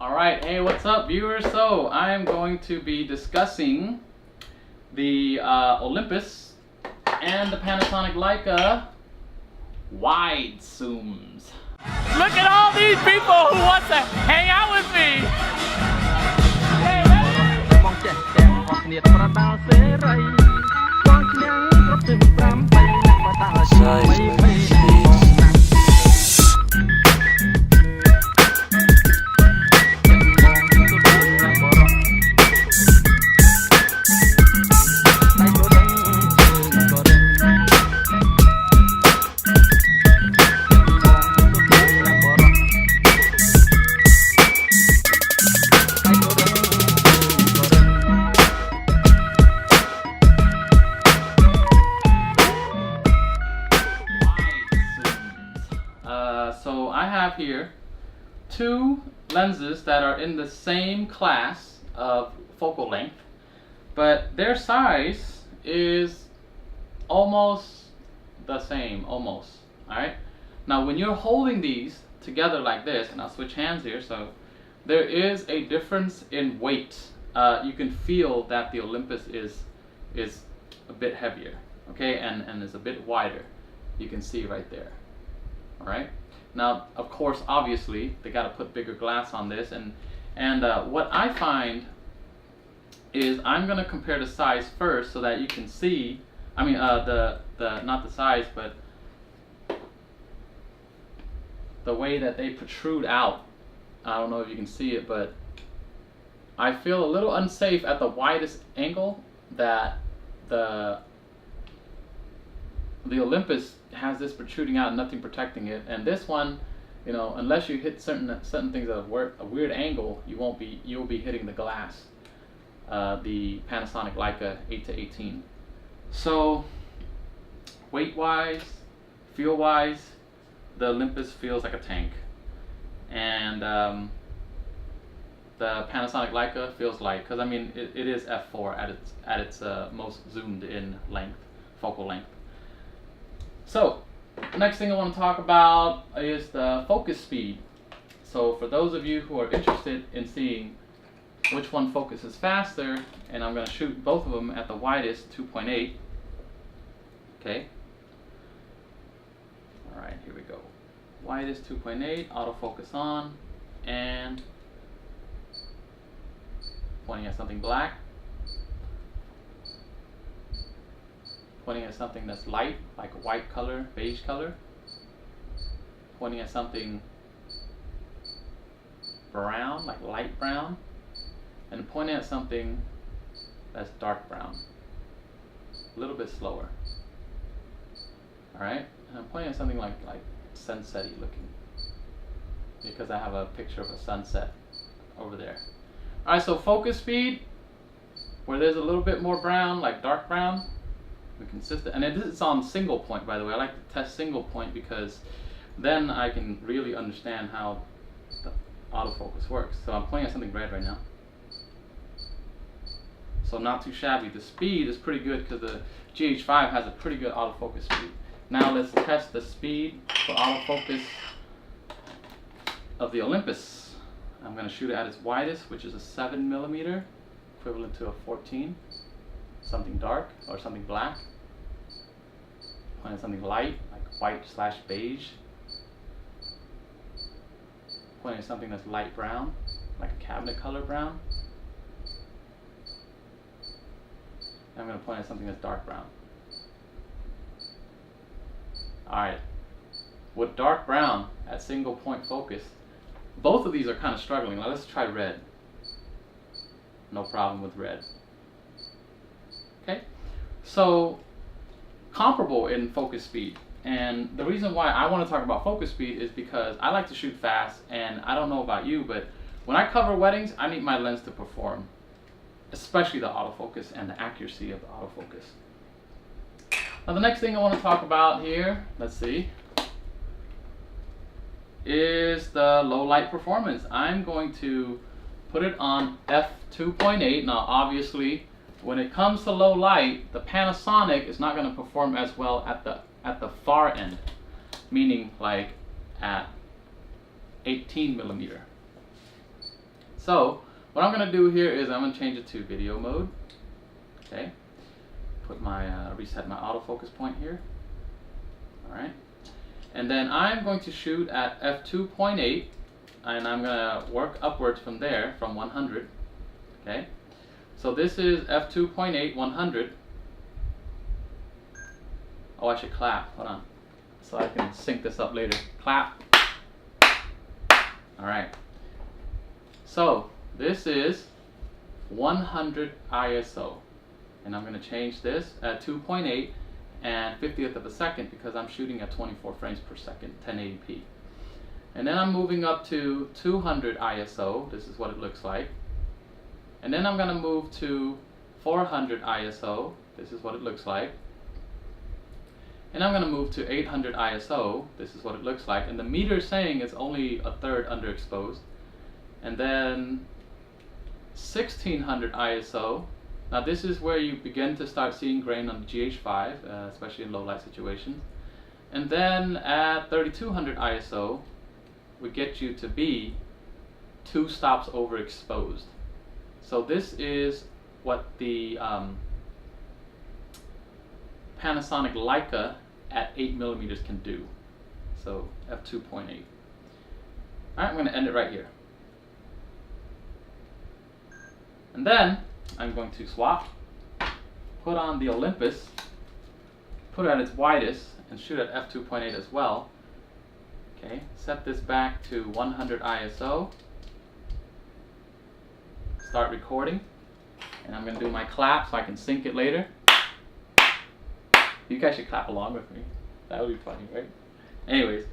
Alright, hey, what's up, viewers? So, I am going to be discussing the Olympus and the Panasonic Leica wide zooms. Look at all these people who want to hang out with me! Hey, So I have here two lenses that are in the same class of focal length, but their size is almost the same, almost. Alright? Now when you're holding these together like this, and I'll switch hands here, so there is a difference in weight. You can feel that the Olympus is a bit heavier, okay, and is a bit wider. You can see right there. Alright? Now, of course, obviously, they got to put bigger glass on this, and what I find is I'm going to compare the size first so that you can see. I mean, not the size, but the way that they protrude out. I don't know if you can see it, but I feel a little unsafe at the widest angle that the Olympus has this protruding out and nothing protecting it, and this one, you know, unless you hit certain things at a weird angle, you'll be hitting the glass. The Panasonic Leica 8-18. So weight wise, feel wise, the Olympus feels like a tank, and the Panasonic Leica feels like, because I mean it is f4 at its most zoomed in length, focal length. So, next thing I want to talk about is the focus speed. So for those of you who are interested in seeing which one focuses faster, and I'm going to shoot both of them at the widest 2.8. Okay. Alright, here we go. Widest 2.8, autofocus on, and pointing at something black. Pointing at something that's light, like a white color, beige color. Pointing at something brown, like light brown. And pointing at something that's dark brown. A little bit slower. Alright? And I'm pointing at something like sunset-y looking, because I have a picture of a sunset over there. Alright, so focus speed, where there's a little bit more brown, like dark brown. Consistent, and it's on single point, by the way. I like to test single point because then I can really understand how the autofocus works. So I'm pointing at something red right now, so not too shabby. The speed is pretty good because the GH5 has a pretty good autofocus speed. Now let's test the speed for autofocus of the Olympus. I'm going to shoot it at its widest, which is a 7mm, equivalent to a 14. Something dark or something black. Point at something light, like white/beige. Point at something that's light brown, like a cabinet color brown. And I'm going to point at something that's dark brown. Alright, with dark brown at single point focus, both of these are kind of struggling. Now let's try red. No problem with red. Okay, so comparable in focus speed, and the reason why I want to talk about focus speed is because I like to shoot fast, and I don't know about you, but when I cover weddings, I need my lens to perform, especially the autofocus and the accuracy of the autofocus. Now the next thing I want to talk about here, let's see, is the low light performance. I'm going to put it on f2.8. Now obviously, when it comes to low light, the Panasonic is not going to perform as well at the far end, meaning like at 18mm. So what I'm gonna do here is I'm gonna change it to video mode. Okay. Put my reset my autofocus point here. All right. And then I'm going to shoot at f2.8, and I'm gonna work upwards from there from 100. Okay. So this is f2.8 100. Oh, I should clap. Hold on. So I can sync this up later. Clap. All right. So this is 100 ISO, and I'm going to change this at 2.8 and 50th of a second because I'm shooting at 24 frames per second, 1080p. And then I'm moving up to 200 ISO. This is what it looks like. And then I'm going to move to 400 ISO. This is what it looks like. And I'm going to move to 800 ISO. This is what it looks like. And the meter is saying it's only a third underexposed. And then 1600 ISO. Now this is where you begin to start seeing grain on the GH5, especially in low light situations. And then at 3200 ISO, we get you to be 2 stops overexposed. So this is what the Panasonic Leica at 8mm can do. So f2.8. Alright, I'm going to end it right here. And then I'm going to swap, put on the Olympus, put it at its widest, and shoot at f2.8 as well. Okay, set this back to 100 ISO. Start recording, and I'm going to do my clap so I can sync it later. You guys should clap along with me. That would be funny, right? Anyways,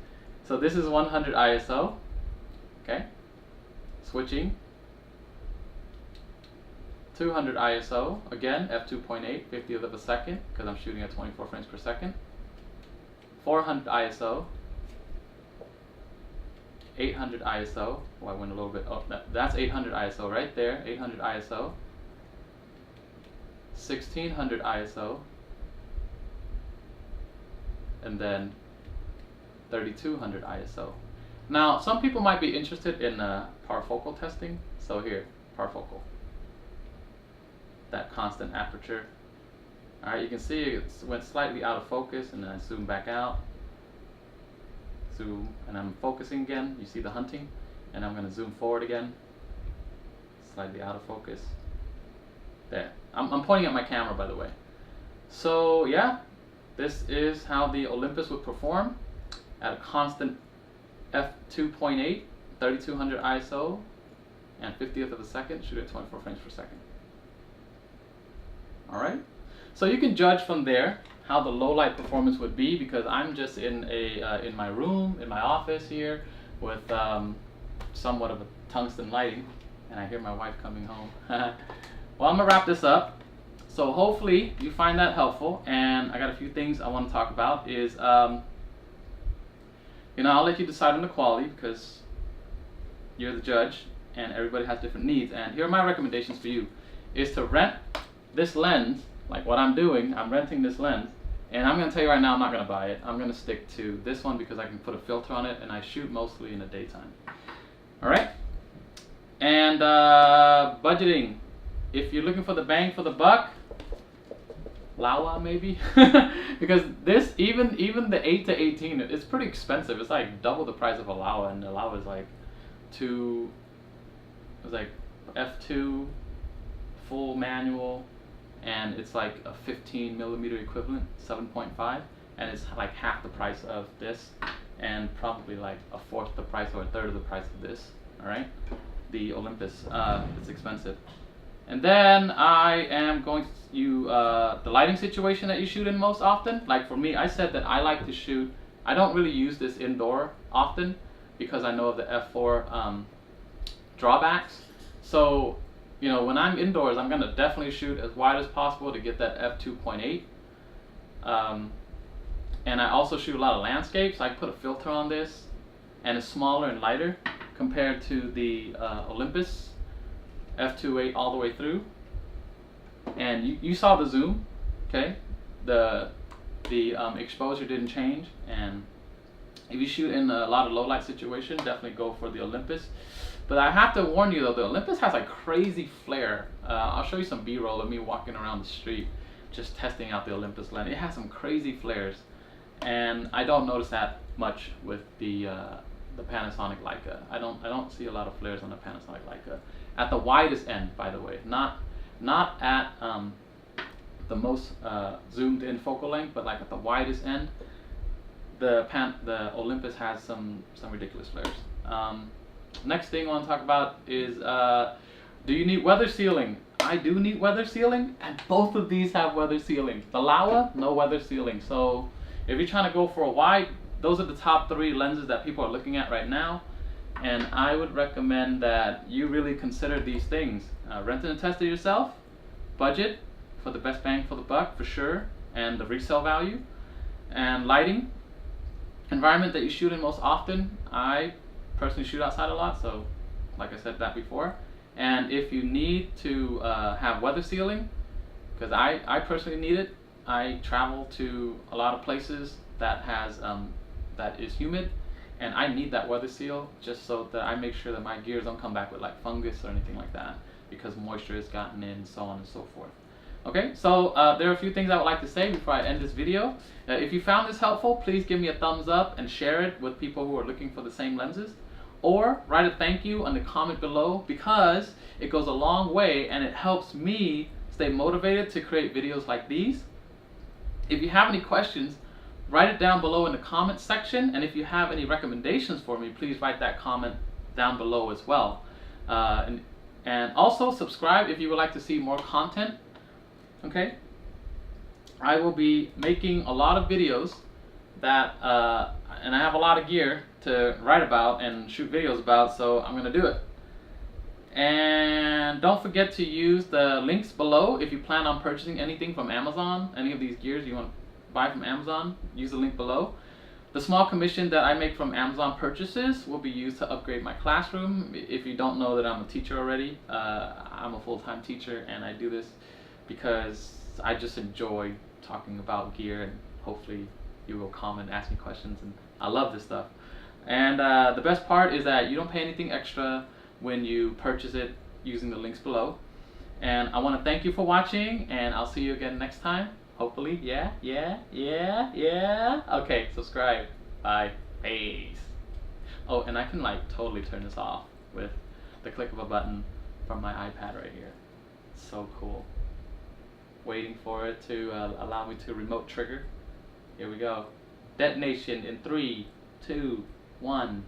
so this is 100 ISO. Okay, switching. 200 ISO, again, f2.8, 50th of a second, because I'm shooting at 24 frames per second. 400 ISO. 800 ISO. Oh, I went a little bit up. That's 800 ISO right there. 800 ISO. 1600 ISO. And then 3200 ISO. Now, some people might be interested in parafocal testing. So here, parafocal. That constant aperture. All right, you can see it went slightly out of focus, and then I zoom back out. Zoom, and I'm focusing again. You see the hunting, and I'm going to zoom forward again. Slightly out of focus. There. I'm pointing at my camera, by the way. So yeah, this is how the Olympus would perform at a constant f2.8, 3200 ISO, and 50th of a second, shoot at 24 frames per second. All right. So you can judge from there how the low light performance would be, because I'm just in my room, in my office here, with somewhat of a tungsten lighting, and I hear my wife coming home. Well, I'm gonna wrap this up. So hopefully you find that helpful, and I got a few things I want to talk about. Is I'll let you decide on the quality because you're the judge, and everybody has different needs. And here are my recommendations for you: is to rent this lens. Like what I'm doing, I'm renting this lens, and I'm going to tell you right now, I'm not going to buy it. I'm going to stick to this one because I can put a filter on it, and I shoot mostly in the daytime. Alright? And budgeting. If you're looking for the bang for the buck, Laowa maybe? Because this, even the 8-18, it's pretty expensive. It's like double the price of a Laowa, and the Laowa is like f2 full manual, and it's like a 15mm equivalent, 7.5, and it's like half the price of this, and probably like a fourth the price or a third of the price of this. All right, the Olympus, it's expensive. And then I am going to the lighting situation that you shoot in most often. Like for me, I said that I like to shoot. I don't really use this indoor often because I know of the f4 drawbacks. So when I'm indoors, I'm going to definitely shoot as wide as possible to get that f2.8. And I also shoot a lot of landscapes. I put a filter on this, and it's smaller and lighter compared to the Olympus f2.8 all the way through. And you saw the zoom, okay? The exposure didn't change. And if you shoot in a lot of low light situations, definitely go for the Olympus. But I have to warn you though, the Olympus has like crazy flare. I'll show you some B-roll of me walking around the street just testing out the Olympus lens. It has some crazy flares, and I don't notice that much with the Panasonic Leica. I don't see a lot of flares on the Panasonic Leica at the widest end, by the way, not at the most zoomed in focal length, but like at the widest end. The Olympus has some ridiculous flares. Next thing I want to talk about is do you need weather sealing? I do need weather sealing, and both of these have weather sealing. The Laowa, no weather sealing. So if you're trying to go for a wide, those are the top 3 lenses that people are looking at right now, and I would recommend that you really consider these things. Rent and test it yourself, budget for the best bang for the buck for sure, and the resale value, and lighting, environment that you shoot in most often. I personally shoot outside a lot, so like I said that before. And if you need to have weather sealing, because I personally need it, I travel to a lot of places that has that is humid, and I need that weather seal just so that I make sure that my gears don't come back with like fungus or anything like that, because moisture has gotten in, so on and so forth. Okay, so there are a few things I would like to say before I end this video. If you found this helpful, please give me a thumbs up and share it with people who are looking for the same lenses. Or write a thank you on the comment below, because it goes a long way and it helps me stay motivated to create videos like these. If you have any questions, write it down below in the comment section, and if you have any recommendations for me, please write that comment down below as well. And also subscribe if you would like to see more content. Okay, I will be making a lot of videos that and I have a lot of gear to write about and shoot videos about, so I'm gonna do it. And don't forget to use the links below if you plan on purchasing anything from Amazon. Any of these gears you want to buy from Amazon, use the link below. The small commission that I make from Amazon purchases will be used to upgrade my classroom. If you don't know that I'm a teacher already, I'm a full-time teacher, and I do this because I just enjoy talking about gear, and hopefully you will comment, ask me questions, and I love this stuff. And the best part is that you don't pay anything extra when you purchase it using the links below. And I want to thank you for watching, and I'll see you again next time. Hopefully, yeah. Okay, subscribe. Bye. Peace. Oh, and I can like totally turn this off with the click of a button from my iPad right here. So cool. Waiting for it to allow me to remote trigger. Here we go. Detonation in 3, 2, 1.